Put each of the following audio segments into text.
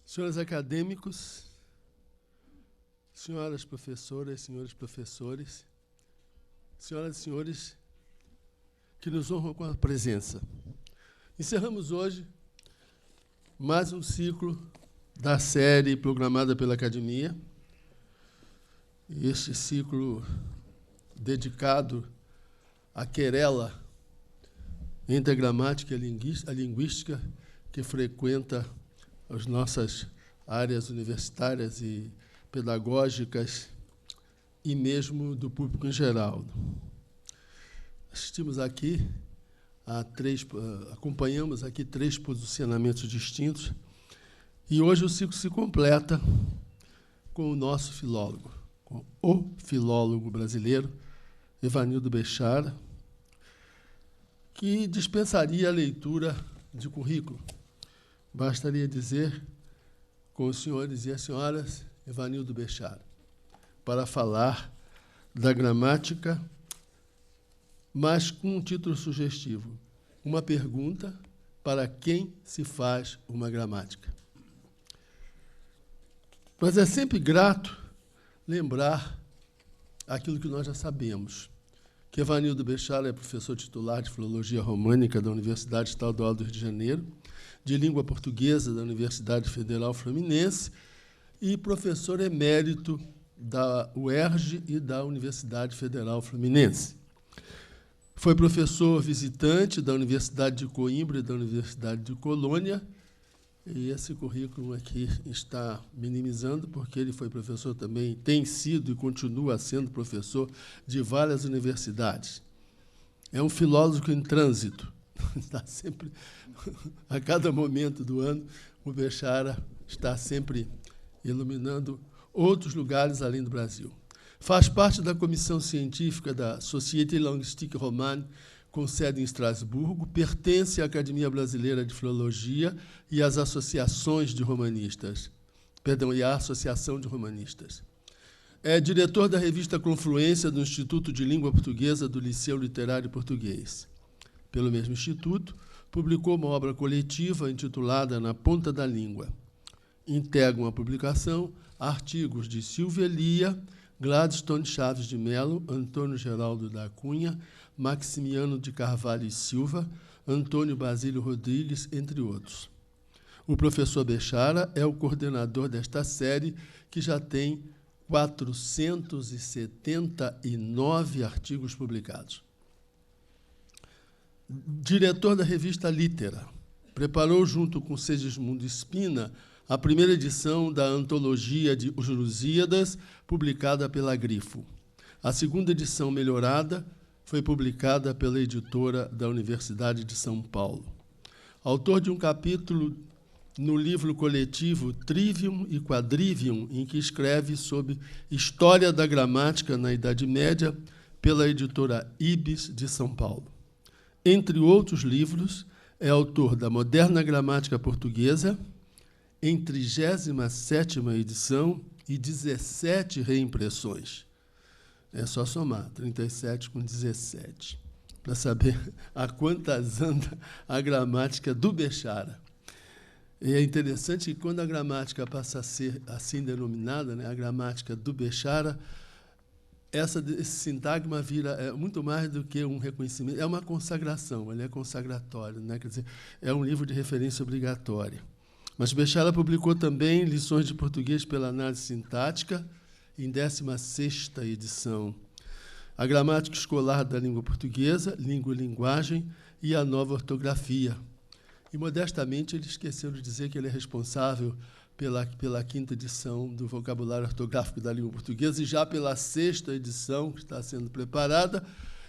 Senhores acadêmicos, senhoras professoras, senhores professores, senhoras e senhores que nos honram com a presença. Encerramos hoje mais um ciclo da série programada pela Academia. Este ciclo dedicado à querela entre a gramática e a linguística que frequenta as nossas áreas universitárias e pedagógicas e mesmo do público em geral. Assistimos aqui acompanhamos aqui 3 posicionamentos distintos e hoje o ciclo se completa com o nosso filólogo, com o filólogo brasileiro, Evanildo Bechara, que dispensaria a leitura de currículo. Bastaria dizer, com os senhores e as senhoras, Evanildo Bechara, para falar da gramática, mas com um título sugestivo, uma pergunta para quem se faz uma gramática. Mas é sempre grato lembrar aquilo que nós já sabemos, que Evanildo Bechara é professor titular de Filologia Românica da Universidade Estadual do Rio de Janeiro, de Língua Portuguesa da Universidade Federal Fluminense e professor emérito da UERJ e da Universidade Federal Fluminense. Foi professor visitante da Universidade de Coimbra e da Universidade de Colônia, e esse currículo aqui está minimizando, porque ele foi professor também, tem sido e continua sendo professor de várias universidades. É um filósofo em trânsito. Está sempre, a cada momento do ano, o Bechara está sempre iluminando outros lugares além do Brasil. Faz parte da comissão científica da Société Linguistique Romane, com sede em Estrasburgo, pertence à Academia Brasileira de Filologia e às associações de romanistas, e à Associação de Romanistas. É diretor da revista Confluência do Instituto de Língua Portuguesa do Liceu Literário Português. Pelo mesmo instituto, publicou uma obra coletiva intitulada Na Ponta da Língua. Integram a publicação artigos de Silvia Lia, Gladstone Chaves de Mello, Antônio Geraldo da Cunha, Maximiano de Carvalho e Silva, Antônio Basílio Rodrigues, entre outros. O professor Bechara é o coordenador desta série, que já tem 479 artigos publicados. Diretor da revista Litera, preparou, junto com Segismundo Spina, a primeira edição da antologia de Os Lusíadas, publicada pela Grifo. A segunda edição, melhorada, foi publicada pela editora da Universidade de São Paulo. Autor de um capítulo no livro coletivo Trivium e Quadrivium, em que escreve sobre História da Gramática na Idade Média, pela editora Ibis, de São Paulo. Entre outros livros, é autor da Moderna Gramática Portuguesa, em 37ª edição e 17 reimpressões. É só somar, 37 com 17, para saber a quantas anda a gramática do Bechara. E é interessante que, quando a gramática passa a ser assim denominada, né, a gramática do Bechara, esse sintagma vira muito mais do que um reconhecimento, é uma consagração, ele é consagratório, né? Quer dizer, é um livro de referência obrigatória. Mas Bechara publicou também lições de português pela análise sintática, em 16ª edição. A gramática escolar da língua portuguesa, língua e linguagem, e a nova ortografia. E, modestamente, ele esqueceu de dizer que ele é responsável pela 5ª edição do vocabulário ortográfico da língua portuguesa e já pela 6ª edição, que está sendo preparada,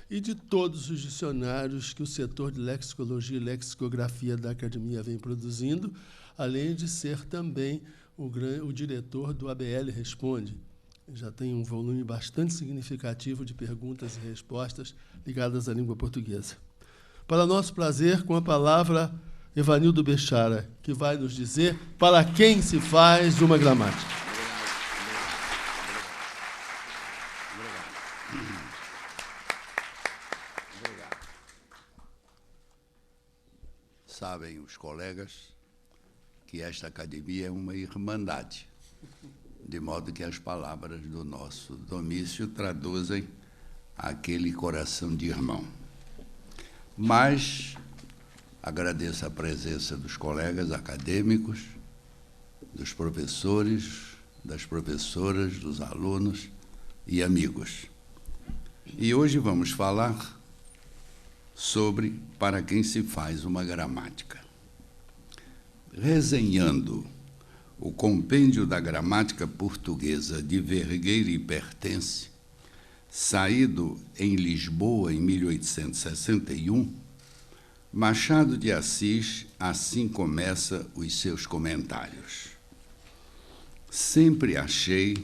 e de todos os dicionários que o setor de lexicologia e lexicografia da Academia vem produzindo, além de ser também o diretor do ABL Responde, Já tem um volume bastante significativo de perguntas e respostas ligadas à língua portuguesa. Para nosso prazer, com a palavra, Evanildo Bechara, que vai nos dizer para quem se faz uma gramática. Sabem os colegas que esta academia é uma irmandade, de modo que as palavras do nosso Domício traduzem aquele coração de irmão. Mas agradeço a presença dos colegas acadêmicos, dos professores, das professoras, dos alunos e amigos. E hoje vamos falar sobre para quem se faz uma gramática. Resenhando o compêndio da gramática portuguesa de Vergueiro e Pertence, saído em Lisboa em 1861, Machado de Assis assim começa os seus comentários. Sempre achei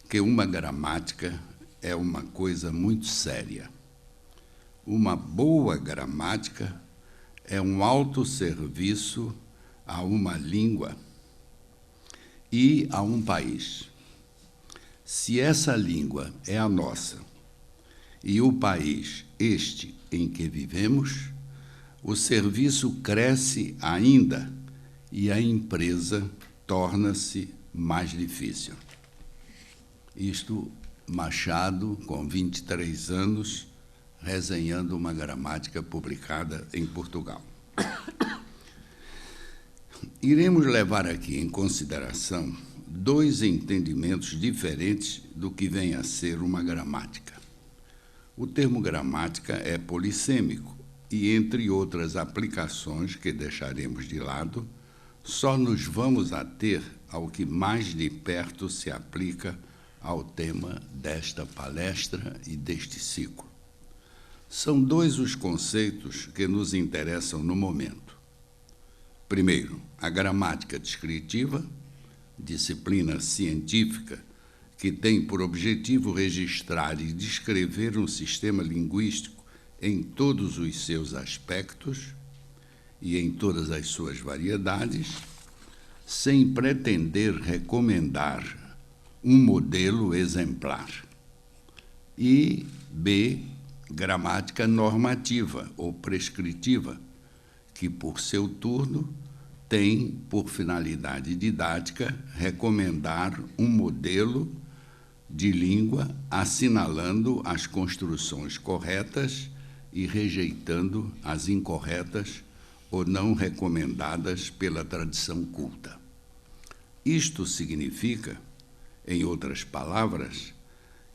que uma gramática é uma coisa muito séria. Uma boa gramática é um alto serviço a uma língua e a um país. Se essa língua é a nossa e o país este em que vivemos, o serviço cresce ainda e a empresa torna-se mais difícil. Isto, Machado, com 23 anos, resenhando uma gramática publicada em Portugal. Iremos levar aqui em consideração dois entendimentos diferentes do que vem a ser uma gramática. O termo gramática é polissêmico e, entre outras aplicações que deixaremos de lado, só nos vamos ater ao que mais de perto se aplica ao tema desta palestra e deste ciclo. São dois os conceitos que nos interessam no momento. Primeiro, a gramática descritiva, disciplina científica que tem por objetivo registrar e descrever um sistema linguístico em todos os seus aspectos e em todas as suas variedades, sem pretender recomendar um modelo exemplar. E, B, gramática normativa ou prescritiva, que, por seu turno, tem por finalidade didática recomendar um modelo de língua assinalando as construções corretas e rejeitando as incorretas ou não recomendadas pela tradição culta. Isto significa, em outras palavras,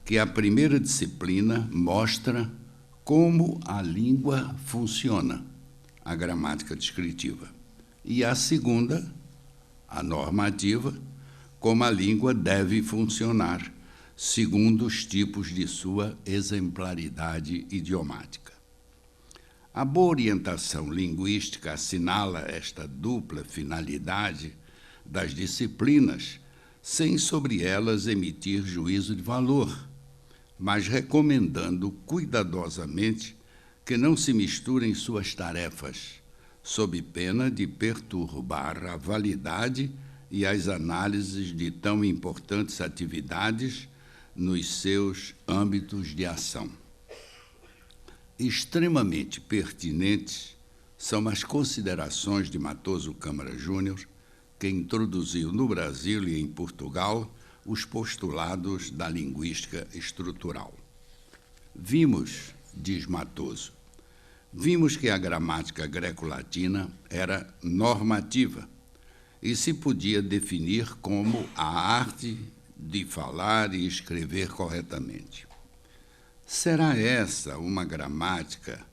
que a primeira disciplina mostra como a língua funciona, a gramática descritiva, e a segunda, a normativa, como a língua deve funcionar, segundo os tipos de sua exemplaridade idiomática. A boa orientação linguística assinala esta dupla finalidade das disciplinas, sem sobre elas emitir juízo de valor, mas recomendando cuidadosamente que não se misturem suas tarefas, sob pena de perturbar a validade e as análises de tão importantes atividades nos seus âmbitos de ação. Extremamente pertinentes são as considerações de Matoso Câmara Júnior, que introduziu no Brasil e em Portugal os postulados da linguística estrutural. Vimos, diz Matoso, que a gramática greco-latina era normativa e se podia definir como a arte de falar e escrever corretamente. Será essa uma gramática?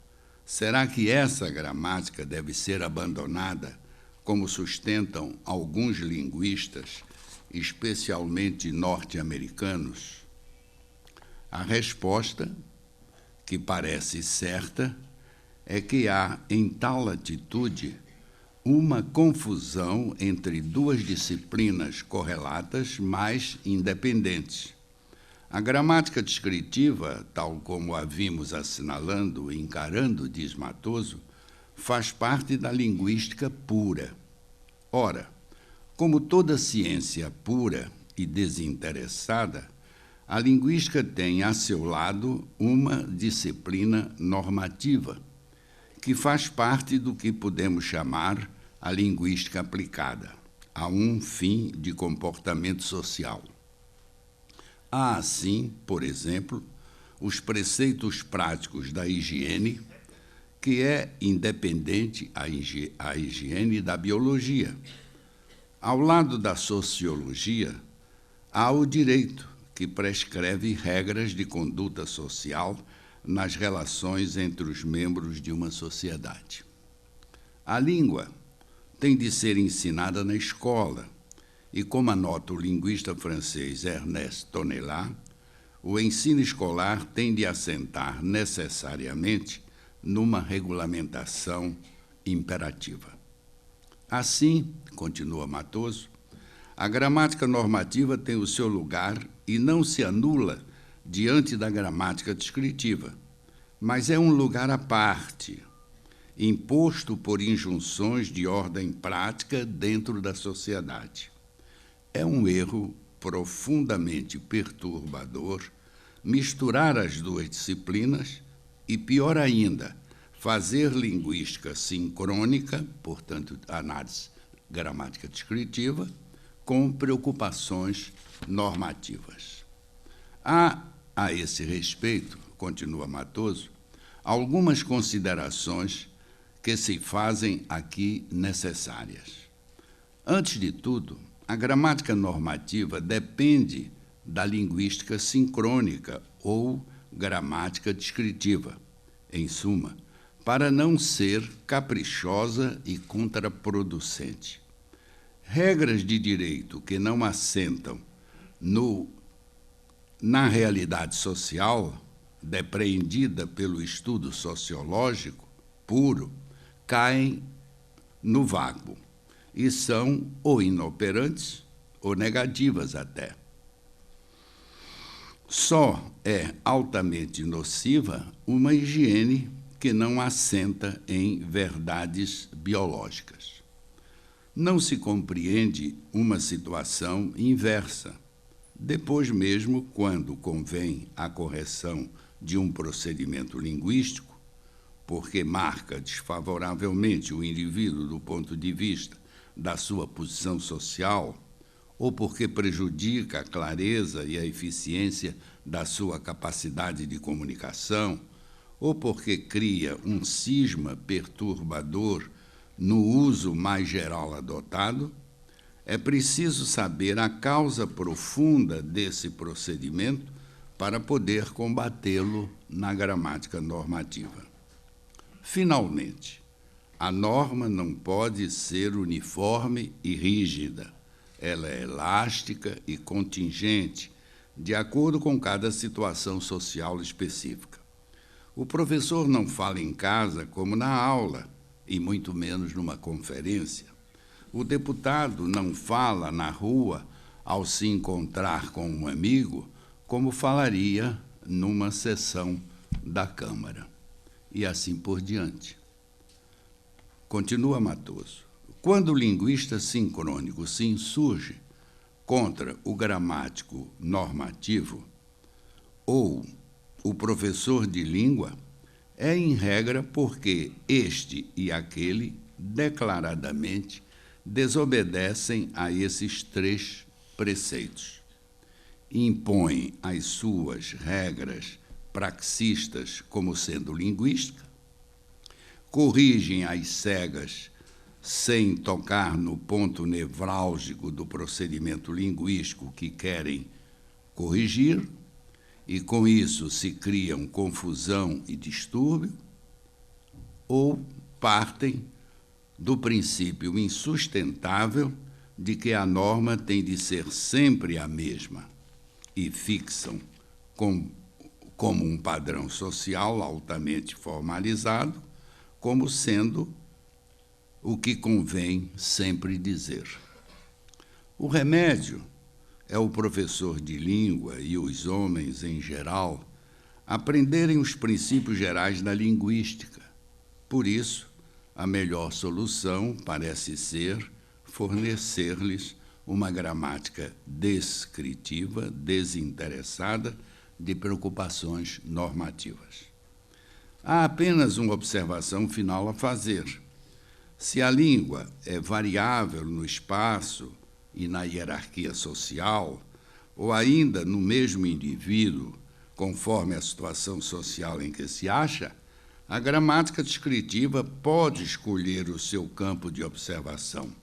Será que essa gramática deve ser abandonada, como sustentam alguns linguistas, especialmente norte-americanos? A resposta, que parece certa, é que há em tal atitude uma confusão entre duas disciplinas correlatas, mas independentes, A gramática descritiva, tal como a vimos assinalando e encarando, diz Matoso, faz parte da linguística pura. Ora, como toda ciência pura e desinteressada, a linguística tem a seu lado uma disciplina normativa, que faz parte do que podemos chamar a linguística aplicada a um fim de comportamento social. Há, assim, por exemplo, os preceitos práticos da higiene, que é independente a higiene da biologia. Ao lado da sociologia, há o direito, que prescreve regras de conduta social nas relações entre os membros de uma sociedade. A língua tem de ser ensinada na escola, e, como anota o linguista francês Ernest Tonnelat, o ensino escolar tem de assentar necessariamente numa regulamentação imperativa. Assim, continua Matoso, a gramática normativa tem o seu lugar e não se anula diante da gramática descritiva, mas é um lugar à parte, imposto por injunções de ordem prática dentro da sociedade. É um erro profundamente perturbador misturar as duas disciplinas e, pior ainda, fazer linguística sincrônica, portanto, análise gramática descritiva, com preocupações normativas. Há, a esse respeito, continua Matoso, algumas considerações que se fazem aqui necessárias. Antes de tudo, a gramática normativa depende da linguística sincrônica ou gramática descritiva, em suma, para não ser caprichosa e contraproducente. Regras de direito que não assentam na realidade social, depreendida pelo estudo sociológico puro, caem no vácuo e são ou inoperantes ou negativas até. Só é altamente nociva uma higiene que não assenta em verdades biológicas. Não se compreende uma situação inversa, depois mesmo, quando convém a correção de um procedimento linguístico, porque marca desfavoravelmente o indivíduo do ponto de vista da sua posição social, ou porque prejudica a clareza e a eficiência da sua capacidade de comunicação, ou porque cria um cisma perturbador no uso mais geral adotado, é preciso saber a causa profunda desse procedimento para poder combatê-lo na gramática normativa. Finalmente, a norma não pode ser uniforme e rígida. Ela é elástica e contingente, de acordo com cada situação social específica. O professor não fala em casa como na aula, e muito menos numa conferência. O deputado não fala na rua ao se encontrar com um amigo como falaria numa sessão da Câmara. E assim por diante. Continua Matoso. Quando o linguista sincrônico se insurge contra o gramático normativo ou o professor de língua, é em regra porque este e aquele declaradamente desobedecem a esses três preceitos. Impõem as suas regras praxistas como sendo linguística, corrigem às cegas sem tocar no ponto nevrálgico do procedimento linguístico que querem corrigir, e com isso se criam confusão e distúrbio, ou partem do princípio insustentável de que a norma tem de ser sempre a mesma e fixam como um padrão social altamente formalizado, como sendo o que convém sempre dizer. O remédio é o professor de língua e os homens em geral aprenderem os princípios gerais da linguística. Por isso, a melhor solução parece ser fornecer-lhes uma gramática descritiva, desinteressada de preocupações normativas. Há apenas uma observação final a fazer. Se a língua é variável no espaço e na hierarquia social, ou ainda no mesmo indivíduo, conforme a situação social em que se acha, a gramática descritiva pode escolher o seu campo de observação.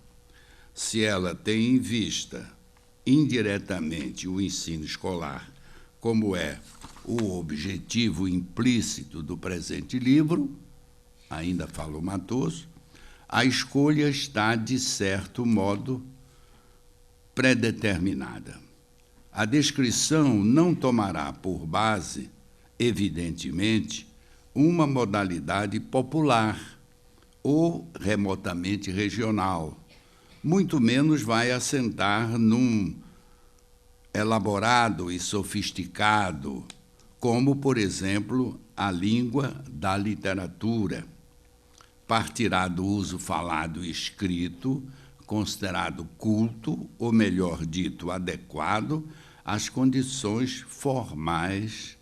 Se ela tem em vista, indiretamente, o ensino escolar, como é o objetivo implícito do presente livro, ainda fala o Matoso, a escolha está, de certo modo, predeterminada. A descrição não tomará por base, evidentemente, uma modalidade popular ou remotamente regional, muito menos vai assentar num elaborado e sofisticado, como, por exemplo, a língua da literatura. Partirá do uso falado e escrito, considerado culto, ou melhor dito, adequado, às condições formais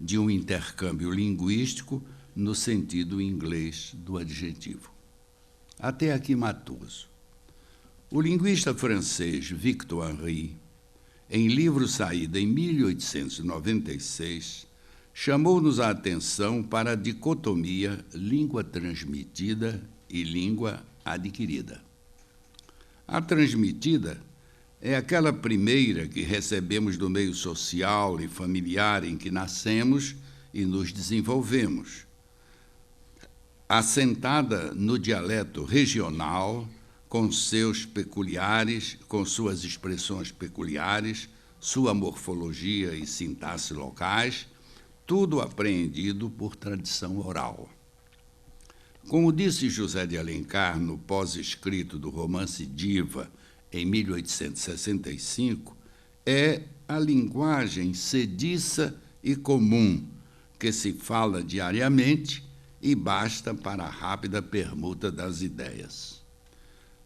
de um intercâmbio linguístico no sentido inglês do adjetivo. Até aqui Matoso. O linguista francês Victor Henry, em livro saído em 1896, chamou-nos a atenção para a dicotomia língua transmitida e língua adquirida. A transmitida é aquela primeira que recebemos do meio social e familiar em que nascemos e nos desenvolvemos, assentada no dialeto regional, com seus peculiares, com suas expressões peculiares, sua morfologia e sintaxe locais, tudo apreendido por tradição oral. Como disse José de Alencar no pós-escrito do romance Diva, em 1865, é a linguagem sediça e comum que se fala diariamente e basta para a rápida permuta das ideias.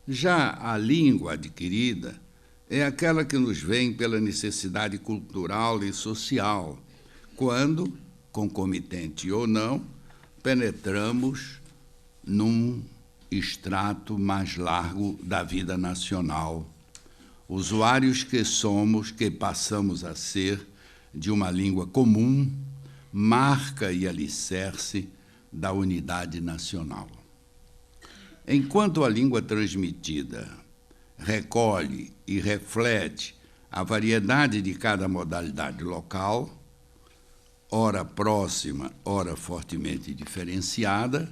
Já a língua adquirida é aquela que nos vem pela necessidade cultural e social, quando, concomitente ou não, penetramos num extrato mais largo da vida nacional, usuários que somos, que passamos a ser de uma língua comum, marca e alicerce da unidade nacional. Enquanto a língua transmitida recolhe e reflete a variedade de cada modalidade local, ora próxima, ora fortemente diferenciada,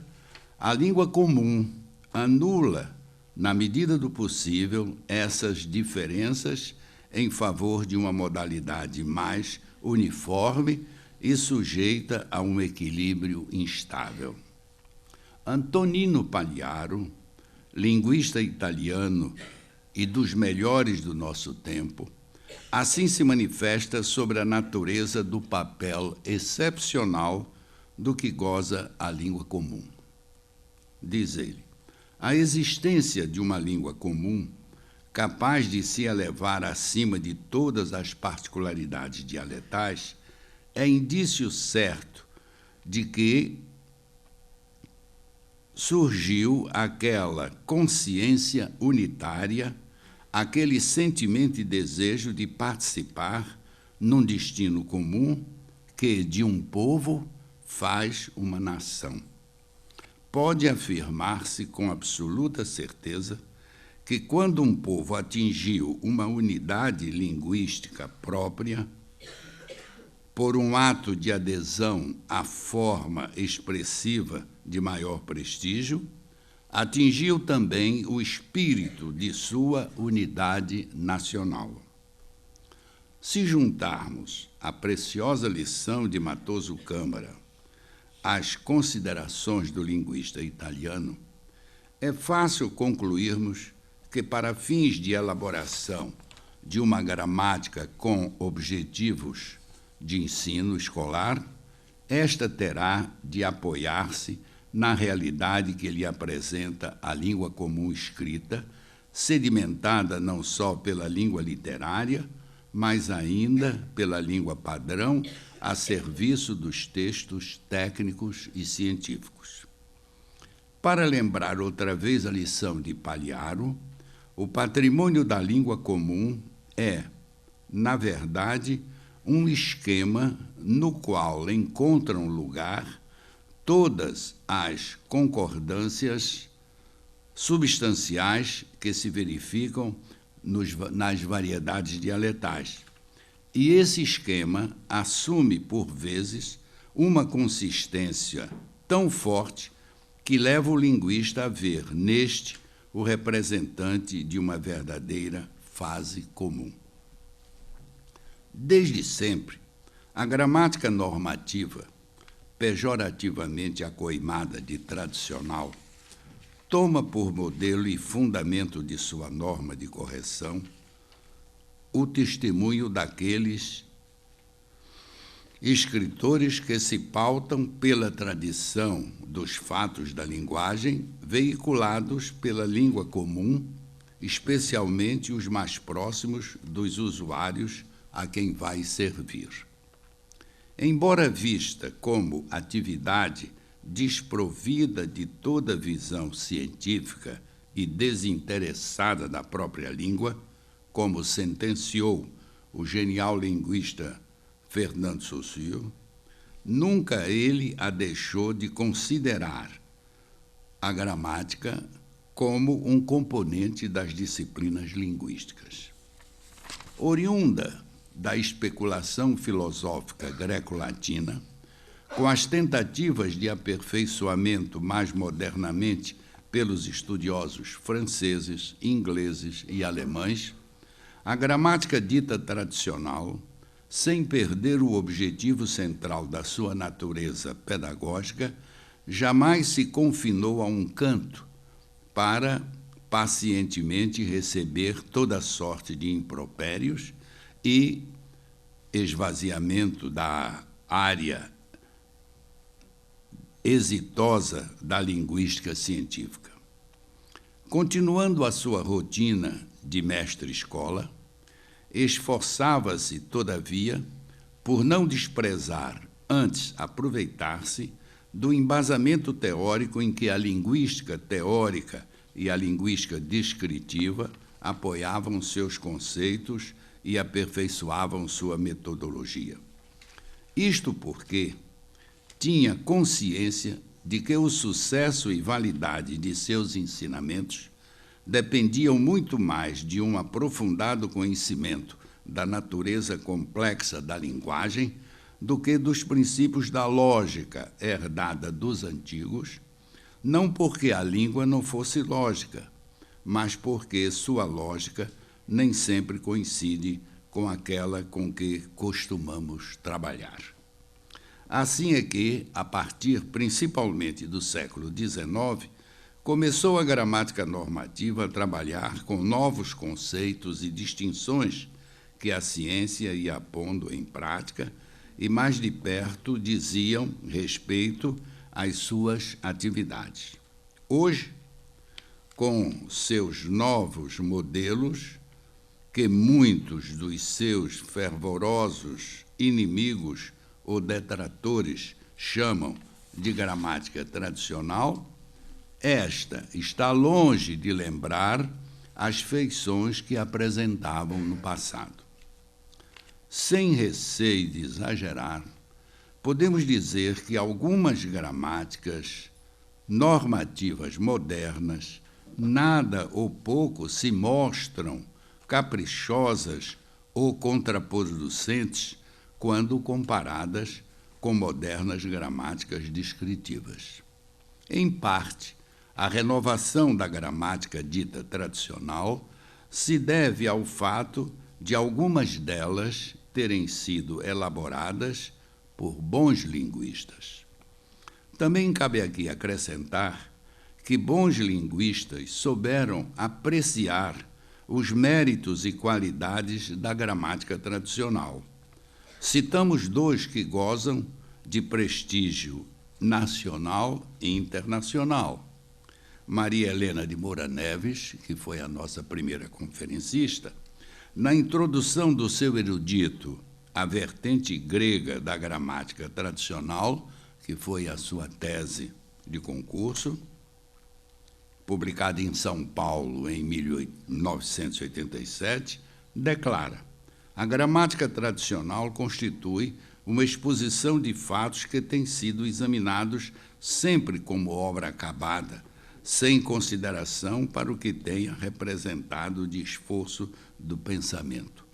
a língua comum anula, na medida do possível, essas diferenças em favor de uma modalidade mais uniforme e sujeita a um equilíbrio instável. Antonino Pagliaro, linguista italiano e dos melhores do nosso tempo, assim se manifesta sobre a natureza do papel excepcional do que goza a língua comum. Diz ele, a existência de uma língua comum capaz de se elevar acima de todas as particularidades dialetais é indício certo de que surgiu aquela consciência unitária, aquele sentimento e desejo de participar num destino comum que, de um povo, faz uma nação. Pode afirmar-se com absoluta certeza que, quando um povo atingiu uma unidade linguística própria, por um ato de adesão à forma expressiva de maior prestígio, atingiu também o espírito de sua unidade nacional. Se juntarmos a preciosa lição de Matoso Câmara às considerações do linguista italiano, é fácil concluirmos que, para fins de elaboração de uma gramática com objetivos de ensino escolar, esta terá de apoiar-se na realidade que lhe apresenta a língua comum escrita, sedimentada não só pela língua literária, mas ainda pela língua padrão, a serviço dos textos técnicos e científicos. Para lembrar outra vez a lição de Pagliaro, o patrimônio da língua comum é, na verdade, um esquema no qual encontram lugar todas as concordâncias substanciais que se verificam nas variedades dialetais. E esse esquema assume, por vezes, uma consistência tão forte que leva o linguista a ver neste o representante de uma verdadeira fase comum. Desde sempre, a gramática normativa, pejorativamente acoimada de tradicional, toma por modelo e fundamento de sua norma de correção o testemunho daqueles escritores que se pautam pela tradição dos fatos da linguagem veiculados pela língua comum, especialmente os mais próximos dos usuários a quem vai servir. Embora vista como atividade desprovida de toda visão científica e desinteressada da própria língua, como sentenciou o genial linguista Fernand Saussure, nunca ele a deixou de considerar a gramática como um componente das disciplinas linguísticas. Oriunda da especulação filosófica greco-latina, com as tentativas de aperfeiçoamento mais modernamente pelos estudiosos franceses, ingleses e alemães, a gramática dita tradicional, sem perder o objetivo central da sua natureza pedagógica, jamais se confinou a um canto para pacientemente receber toda sorte de impropérios e esvaziamento da área exitosa da linguística científica. Continuando a sua rotina de mestre-escola, esforçava-se, todavia, por não desprezar, antes aproveitar-se, do embasamento teórico em que a linguística teórica e a linguística descritiva apoiavam seus conceitos e aperfeiçoavam sua metodologia. Isto porque tinha consciência de que o sucesso e validade de seus ensinamentos dependiam muito mais de um aprofundado conhecimento da natureza complexa da linguagem do que dos princípios da lógica herdada dos antigos, não porque a língua não fosse lógica, mas porque sua lógica nem sempre coincide com aquela com que costumamos trabalhar. Assim é que, a partir principalmente do século XIX, começou a gramática normativa a trabalhar com novos conceitos e distinções que a ciência ia pondo em prática e mais de perto diziam respeito às suas atividades. Hoje, com seus novos modelos, que muitos dos seus fervorosos inimigos ou detratores chamam de gramática tradicional, esta está longe de lembrar as feições que apresentavam no passado. Sem receio de exagerar, podemos dizer que algumas gramáticas normativas modernas nada ou pouco se mostram caprichosas ou contraproducentes quando comparadas com modernas gramáticas descritivas. Em parte, a renovação da gramática dita tradicional se deve ao fato de algumas delas terem sido elaboradas por bons linguistas. Também cabe aqui acrescentar que bons linguistas souberam apreciar os méritos e qualidades da gramática tradicional. Citamos dois que gozam de prestígio nacional e internacional. Maria Helena de Moura Neves, que foi a nossa primeira conferencista, na introdução do seu erudito A Vertente Grega da Gramática Tradicional, que foi a sua tese de concurso, publicada em São Paulo em 1987, declara: a gramática tradicional constitui uma exposição de fatos que têm sido examinados sempre como obra acabada, sem consideração para o que tenha representado de esforço do pensamento.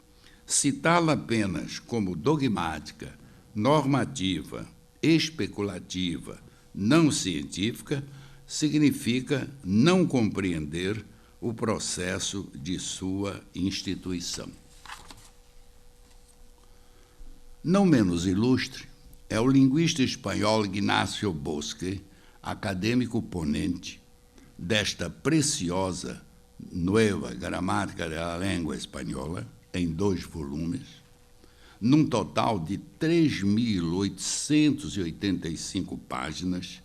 Citá-la apenas como dogmática, normativa, especulativa, não científica, significa não compreender o processo de sua instituição. Não menos ilustre é o linguista espanhol Ignacio Bosque, acadêmico ponente desta preciosa Nueva Gramática de la Lengua Española, em 2 volumes, num total de 3.885 páginas,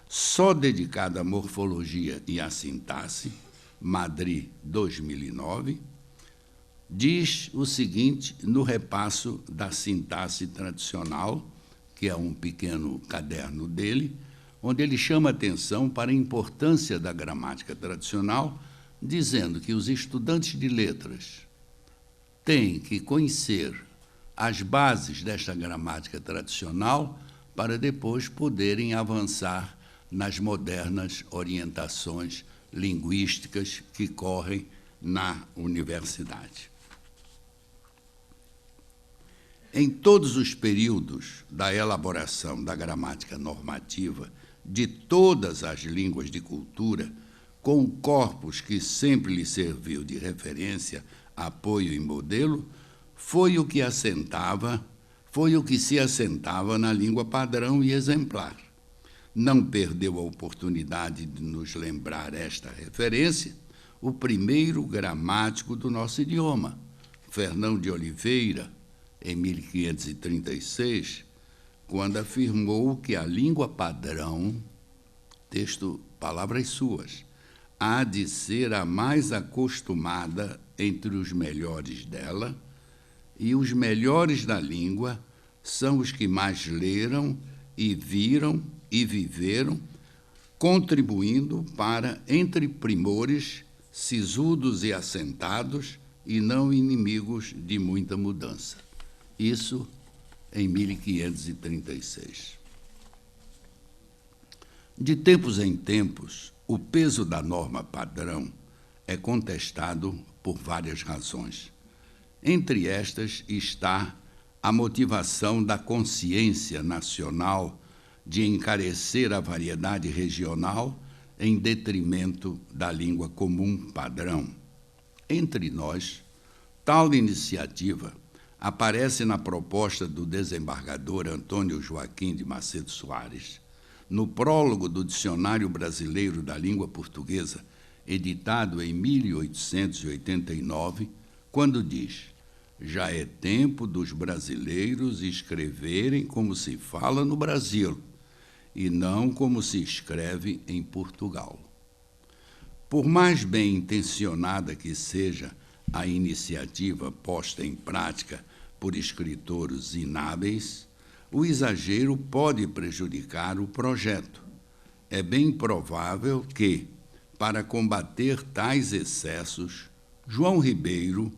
só dedicada à morfologia e à sintaxe, Madrid, 2009, diz o seguinte no repasso da sintaxe tradicional, que é um pequeno caderno dele, onde ele chama atenção para a importância da gramática tradicional, dizendo que os estudantes de letras têm que conhecer as bases desta gramática tradicional para depois poderem avançar nas modernas orientações linguísticas que correm na universidade. Em todos os períodos da elaboração da gramática normativa de todas as línguas de cultura, com o corpus que sempre lhe serviu de referência, apoio e modelo, foi o que se assentava na língua padrão e exemplar. Não perdeu a oportunidade de nos lembrar esta referência o primeiro gramático do nosso idioma, Fernão de Oliveira, em 1536, quando afirmou que a língua padrão, texto, palavras suas, há de ser a mais acostumada entre os melhores dela, e os melhores da língua são os que mais leram e viram e viveram, contribuindo para, entre primores, sisudos e assentados, e não inimigos de muita mudança. Isso em 1536. De tempos em tempos, o peso da norma padrão é contestado por várias razões. Entre estas está a motivação da consciência nacional de encarecer a variedade regional em detrimento da língua comum padrão. Entre nós, tal iniciativa aparece na proposta do desembargador Antônio Joaquim de Macedo Soares, no prólogo do Dicionário Brasileiro da Língua Portuguesa, editado em 1889, quando diz: já é tempo dos brasileiros escreverem como se fala no Brasil, e não como se escreve em Portugal. Por mais bem intencionada que seja a iniciativa posta em prática por escritores inábeis, o exagero pode prejudicar o projeto. É bem provável que, para combater tais excessos, João Ribeiro,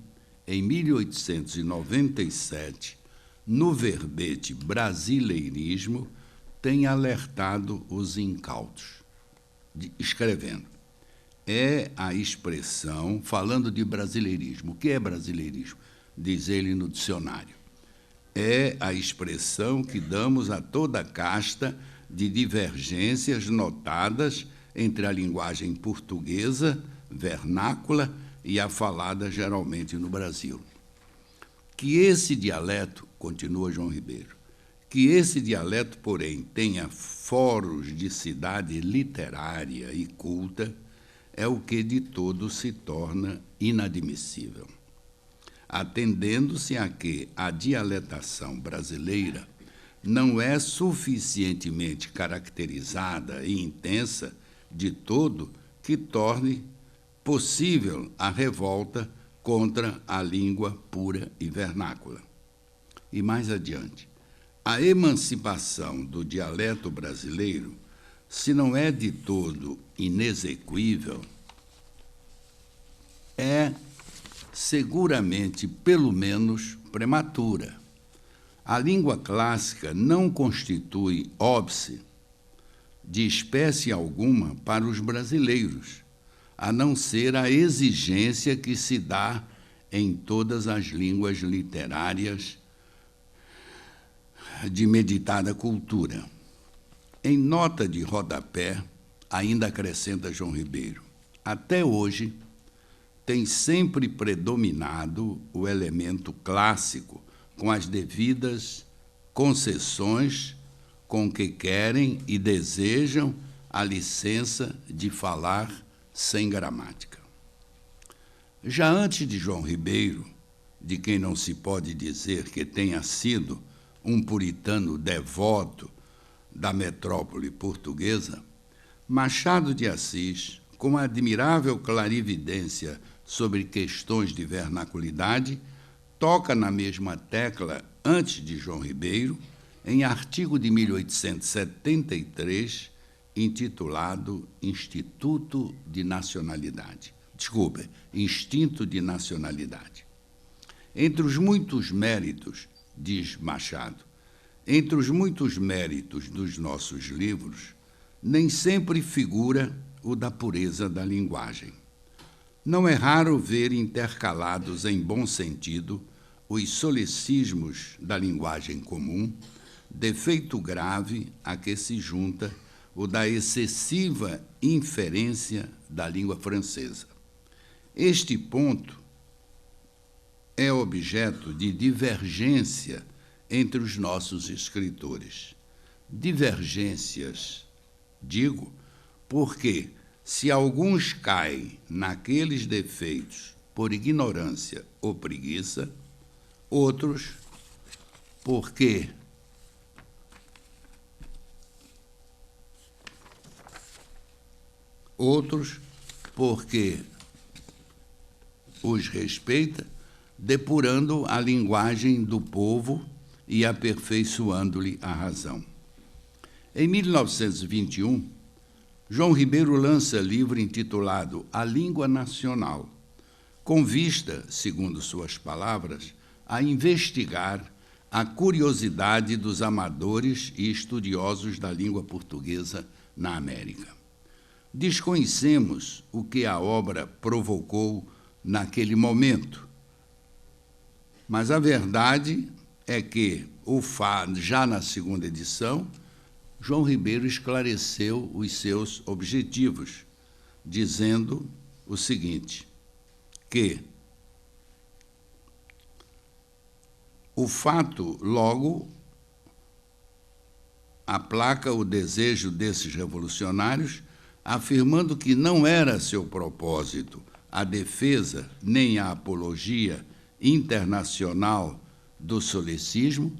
em 1897, no verbete Brasileirismo, tenha alertado os incautos, escrevendo: é a expressão, falando de brasileirismo. O que é brasileirismo? Diz ele no dicionário. É a expressão que damos a toda casta de divergências notadas entre a linguagem portuguesa, vernácula, e a falada geralmente no Brasil. Que esse dialeto, continua João Ribeiro, que esse dialeto, porém, tenha foros de cidade literária e culta, é o que de todo se torna inadmissível, atendendo-se a que a dialetação brasileira não é suficientemente caracterizada e intensa de todo que torne possível a revolta contra a língua pura e vernácula. E mais adiante, a emancipação do dialeto brasileiro, se não é de todo inexequível, é seguramente, pelo menos, prematura. A língua clássica não constitui óbice de espécie alguma para os brasileiros, a não ser a exigência que se dá em todas as línguas literárias de meditada cultura. Em nota de rodapé, ainda acrescenta João Ribeiro, até hoje tem sempre predominado o elemento clássico, com as devidas concessões com que querem e desejam a licença de falar sem gramática. Já antes de João Ribeiro, de quem não se pode dizer que tenha sido um puritano devoto da metrópole portuguesa, Machado de Assis, com admirável clarividência sobre questões de vernaculidade, toca na mesma tecla antes de João Ribeiro, em artigo de 1873, intitulado Instinto de Nacionalidade. Entre os muitos méritos, diz Machado, entre os muitos méritos dos nossos livros, nem sempre figura o da pureza da linguagem. Não é raro ver intercalados em bom sentido os solecismos da linguagem comum, defeito grave a que se junta o da excessiva inferência da língua francesa. Este ponto é objeto de divergência entre os nossos escritores. Divergências, digo, porque se alguns caem naqueles defeitos por ignorância ou preguiça, outros porque os respeita, depurando a linguagem do povo e aperfeiçoando-lhe a razão. Em 1921, João Ribeiro lança livro intitulado A Língua Nacional, com vista, segundo suas palavras, a investigar a curiosidade dos amadores e estudiosos da língua portuguesa na América. Desconhecemos o que a obra provocou naquele momento, mas a verdade é que, já na segunda edição, João Ribeiro esclareceu os seus objetivos, dizendo o seguinte, que o fato, logo, aplaca o desejo desses revolucionários, afirmando que não era seu propósito a defesa nem a apologia internacional do solecismo,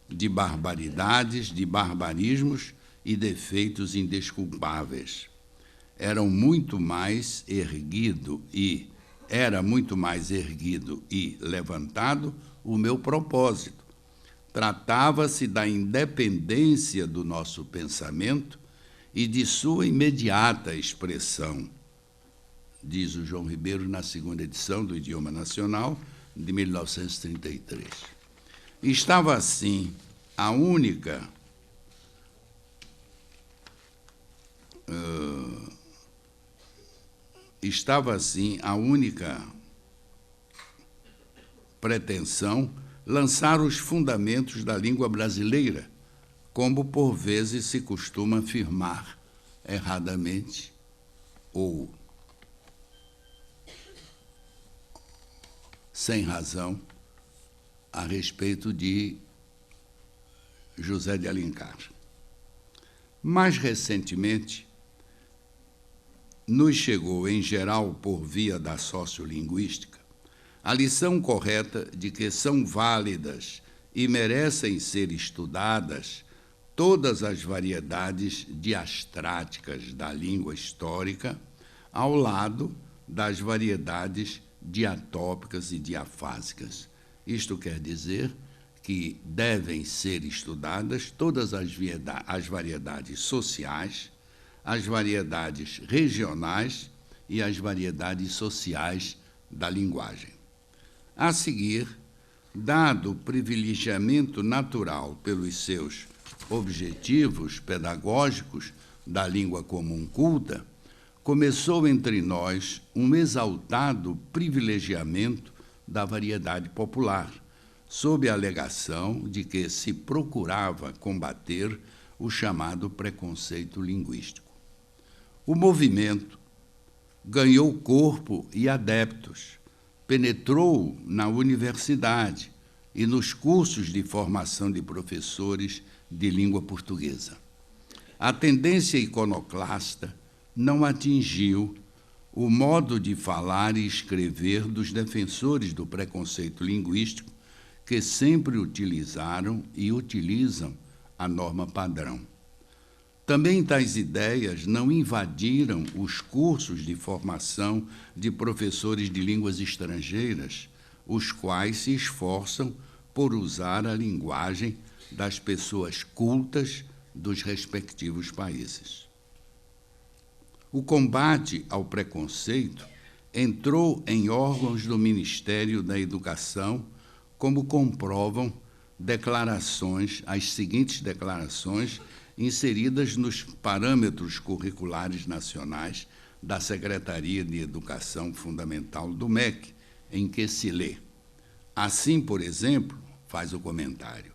de barbaridades, de barbarismos e defeitos indesculpáveis. Era muito mais erguido e levantado o meu propósito. Tratava-se da independência do nosso pensamento e de sua imediata expressão, diz o João Ribeiro na segunda edição do Idioma Nacional, de 1933. Estava assim a única pretensão lançar os fundamentos da língua brasileira, como por vezes se costuma afirmar erradamente ou sem razão a respeito de José de Alencar. Mais recentemente, nos chegou, em geral, por via da sociolinguística, a lição correta de que são válidas e merecem ser estudadas todas as variedades diastráticas da língua histórica, ao lado das variedades diatópicas e diafásicas. Isto quer dizer que devem ser estudadas todas as variedades sociais, as variedades regionais e as variedades sociais da linguagem. A seguir, dado o privilegiamento natural pelos seus objetivos pedagógicos da língua comum culta, começou entre nós um exaltado privilegiamento da variedade popular, sob a alegação de que se procurava combater o chamado preconceito linguístico. O movimento ganhou corpo e adeptos, penetrou na universidade e nos cursos de formação de professores de língua portuguesa. A tendência iconoclasta não atingiu o modo de falar e escrever dos defensores do preconceito linguístico, que sempre utilizaram e utilizam a norma padrão. Também tais ideias não invadiram os cursos de formação de professores de línguas estrangeiras, os quais se esforçam por usar a linguagem das pessoas cultas dos respectivos países. O combate ao preconceito entrou em órgãos do Ministério da Educação, como comprovam as seguintes declarações inseridas nos parâmetros curriculares nacionais da Secretaria de Educação Fundamental do MEC, em que se lê: assim, por exemplo, faz o comentário,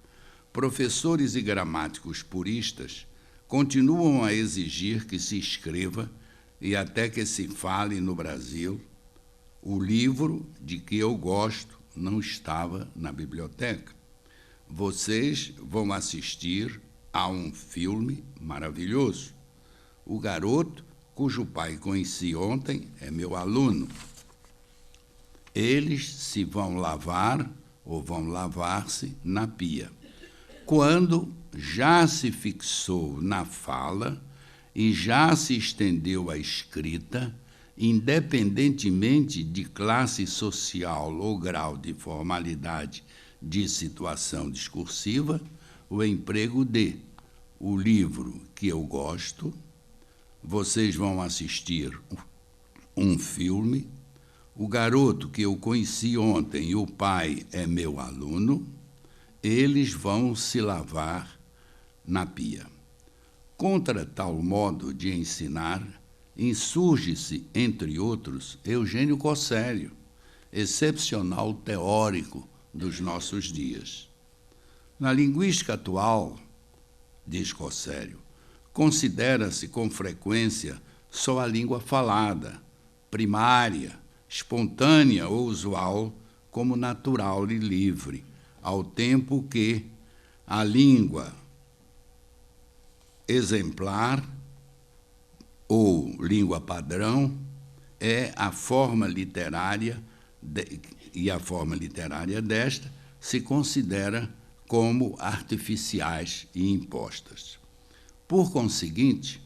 professores e gramáticos puristas continuam a exigir que se escreva e até que se fale no Brasil: o livro de que eu gosto não estava na biblioteca. Vocês vão assistir a um filme maravilhoso. O garoto, cujo pai conheci ontem, é meu aluno. Eles se vão lavar ou vão lavar-se na pia. Quando já se fixou na fala e já se estendeu à escrita, independentemente de classe social ou grau de formalidade de situação discursiva, o emprego de o livro que eu gosto, vocês vão assistir um filme, o garoto que eu conheci ontem e o pai é meu aluno, eles vão se lavar na pia. Contra tal modo de ensinar, insurge-se, entre outros, Eugênio Cossélio, excepcional teórico dos nossos dias. Na linguística atual, diz Cossélio, considera-se com frequência só a língua falada, primária, espontânea ou usual, como natural e livre, ao tempo que a língua exemplar ou língua padrão é a forma literária e a forma literária desta se considera como artificiais e impostas. Por conseguinte,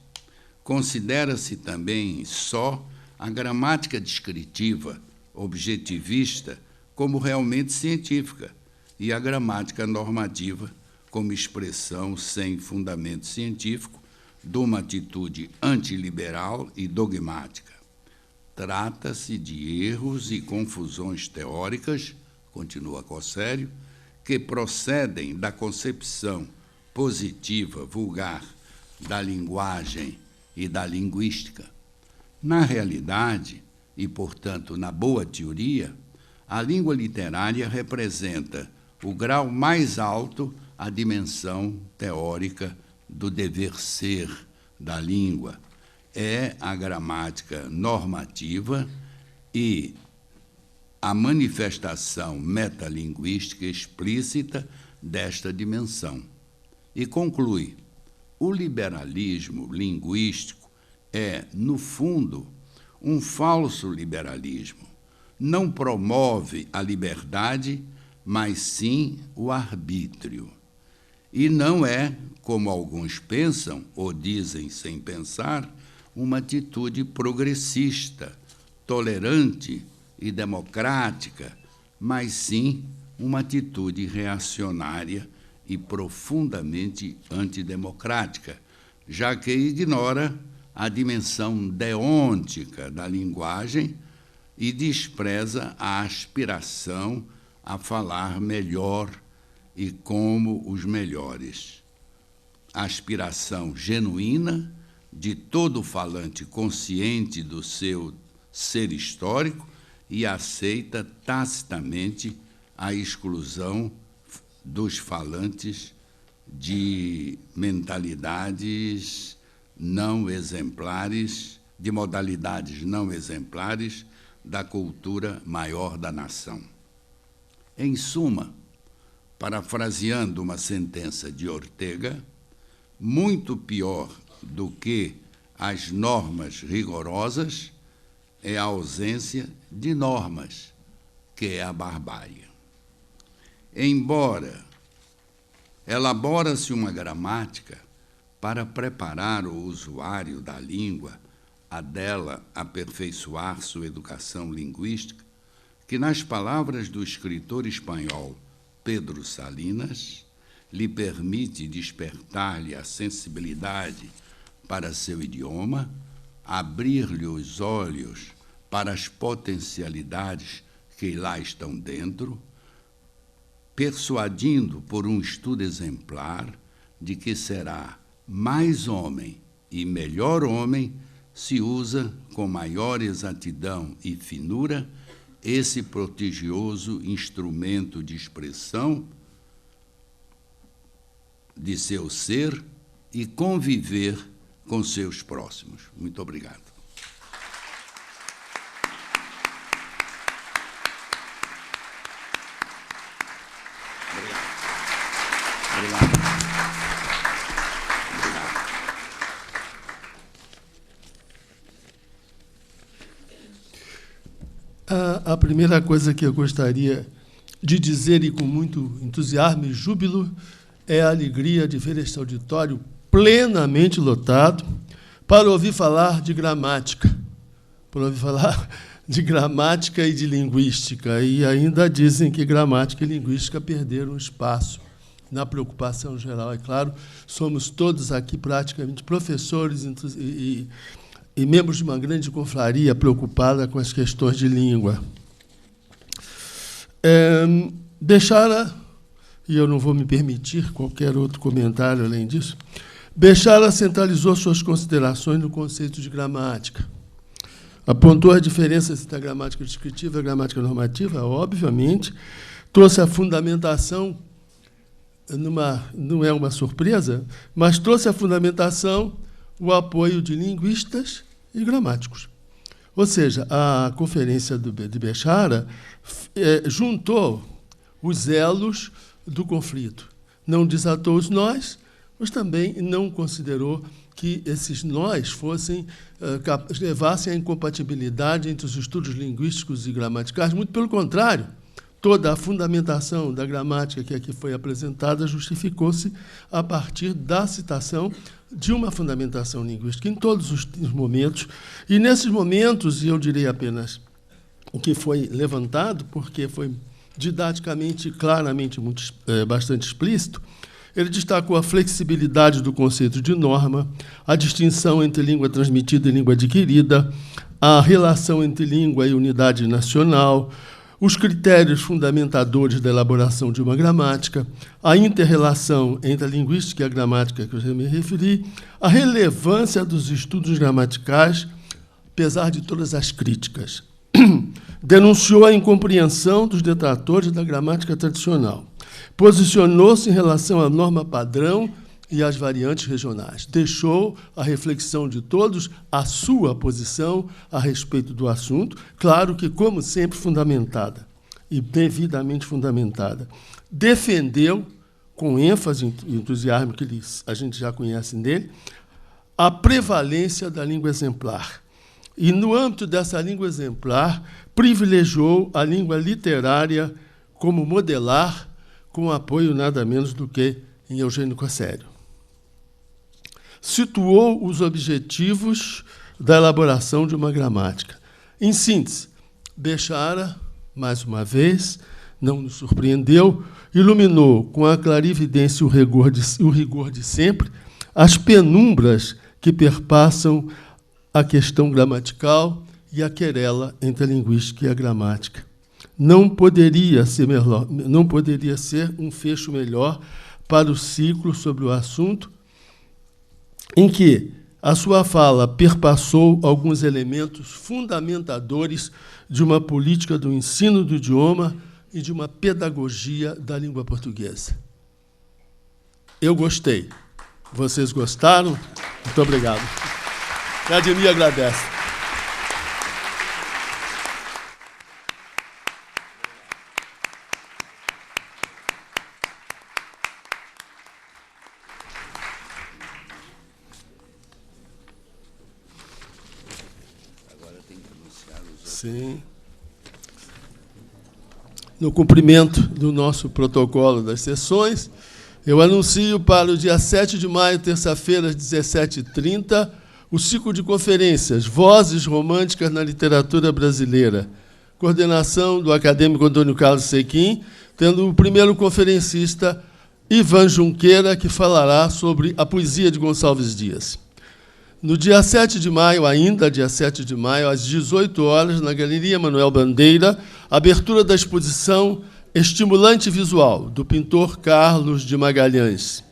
considera-se também só a gramática descritiva, objetivista, como realmente científica, e a gramática normativa como expressão sem fundamento científico de uma atitude antiliberal e dogmática. Trata-se de erros e confusões teóricas, continua Cossélio, que procedem da concepção positiva, vulgar, da linguagem e da linguística. Na realidade, e, portanto, na boa teoria, a língua literária representa o grau mais alto, a dimensão teórica do dever ser da língua. É a gramática normativa e a manifestação metalinguística explícita desta dimensão. E conclui: o liberalismo linguístico é, no fundo, um falso liberalismo. Não promove a liberdade, mas sim o arbítrio. E não é, como alguns pensam, ou dizem sem pensar, uma atitude progressista, tolerante e democrática, mas sim uma atitude reacionária e profundamente antidemocrática, já que ignora a dimensão deôntica da linguagem e despreza a aspiração a falar melhor e como os melhores. A aspiração genuína de todo falante consciente do seu ser histórico e aceita tacitamente a exclusão dos falantes de mentalidades não exemplares, de modalidades não exemplares da cultura maior da nação. Em suma, parafraseando uma sentença de Ortega, muito pior do que as normas rigorosas é a ausência de normas, que é a barbárie. Embora elabora-se uma gramática para preparar o usuário da língua a dela aperfeiçoar sua educação linguística, que, nas palavras do escritor espanhol Pedro Salinas, lhe permite despertar-lhe a sensibilidade para seu idioma, abrir-lhe os olhos para as potencialidades que lá estão dentro, persuadindo por um estudo exemplar de que será mais homem e melhor homem se usa com maior exatidão e finura esse prodigioso instrumento de expressão de seu ser e conviver com seus próximos. Muito obrigado. Obrigado. A primeira coisa que eu gostaria de dizer, e com muito entusiasmo e júbilo, é a alegria de ver este auditório plenamente lotado para ouvir falar de gramática, para ouvir falar de gramática e de linguística. E ainda dizem que gramática e linguística perderam espaço na preocupação geral. É claro, somos todos aqui praticamente professores e membros de uma grande confraria preocupada com as questões de língua. Bechara, e eu não vou me permitir qualquer outro comentário além disso, Bechara centralizou suas considerações no conceito de gramática. Apontou as diferenças entre a gramática descritiva e a gramática normativa, obviamente, trouxe a fundamentação, não é uma surpresa, mas trouxe a fundamentação, o apoio de linguistas e gramáticos. Ou seja, a conferência de Bechara juntou os elos do conflito. Não desatou os nós, mas também não considerou que esses nós levassem à incompatibilidade entre os estudos linguísticos e gramaticais. Muito pelo contrário, toda a fundamentação da gramática que aqui foi apresentada justificou-se a partir da citação de uma fundamentação linguística em todos os momentos. E, nesses momentos, e eu direi apenas o que foi levantado, porque foi didaticamente, claramente, bastante explícito, ele destacou a flexibilidade do conceito de norma, a distinção entre língua transmitida e língua adquirida, a relação entre língua e unidade nacional, os critérios fundamentadores da elaboração de uma gramática, a inter-relação entre a linguística e a gramática, que eu já me referi, a relevância dos estudos gramaticais, apesar de todas as críticas. Denunciou a incompreensão dos detratores da gramática tradicional. Posicionou-se em relação à norma padrão e às variantes regionais. Deixou a reflexão de todos a sua posição a respeito do assunto, claro que, como sempre, fundamentada e devidamente fundamentada. Defendeu, com ênfase e entusiasmo que a gente já conhece nele, a prevalência da língua exemplar. e, no âmbito dessa língua exemplar, privilegiou a língua literária como modelar, com apoio nada menos do que em Eugênio Cossério. Situou os objetivos da elaboração de uma gramática. Em síntese, Bechara, mais uma vez, não nos surpreendeu, iluminou com a clarividência e o rigor de sempre as penumbras que perpassam a questão gramatical e a querela entre a linguística e a gramática. Não poderia ser um fecho melhor para o ciclo sobre o assunto, em que a sua fala perpassou alguns elementos fundamentadores de uma política do ensino do idioma e de uma pedagogia da língua portuguesa. Eu gostei. Vocês gostaram? Muito obrigado. A Academia agradece. Sim. No cumprimento do nosso protocolo das sessões, eu anuncio para o dia 7 de maio, terça-feira, às 17h30, o ciclo de conferências Vozes Românticas na Literatura Brasileira, coordenação do acadêmico Antônio Carlos Sequim, tendo o primeiro conferencista, Ivan Junqueira, que falará sobre a poesia de Gonçalves Dias. No dia 7 de maio, ainda dia 7 de maio, às 18 horas, na Galeria Manuel Bandeira, abertura da exposição Estimulante Visual, do pintor Carlos de Magalhães.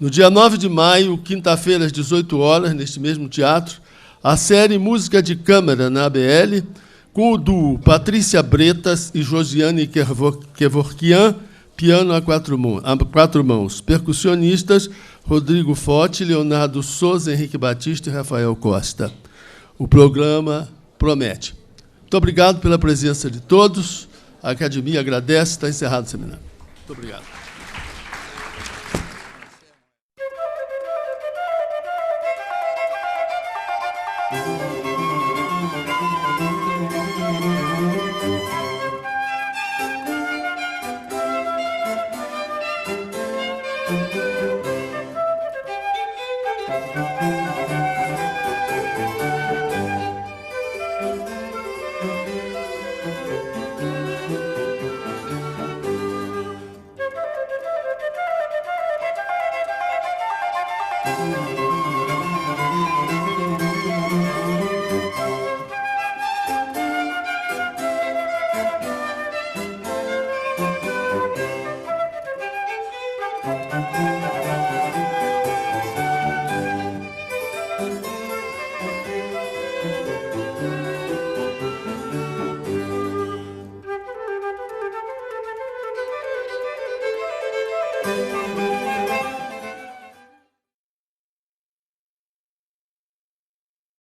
No dia 9 de maio, quinta-feira, às 18 horas, neste mesmo teatro, a série Música de Câmara na ABL, com o duo Patrícia Bretas e Josiane Kevorkian, piano a quatro mãos, percussionistas Rodrigo Forte, Leonardo Souza, Henrique Batista e Rafael Costa. O programa promete. Muito obrigado pela presença de todos. A Academia agradece. Está encerrado o seminário. Muito obrigado.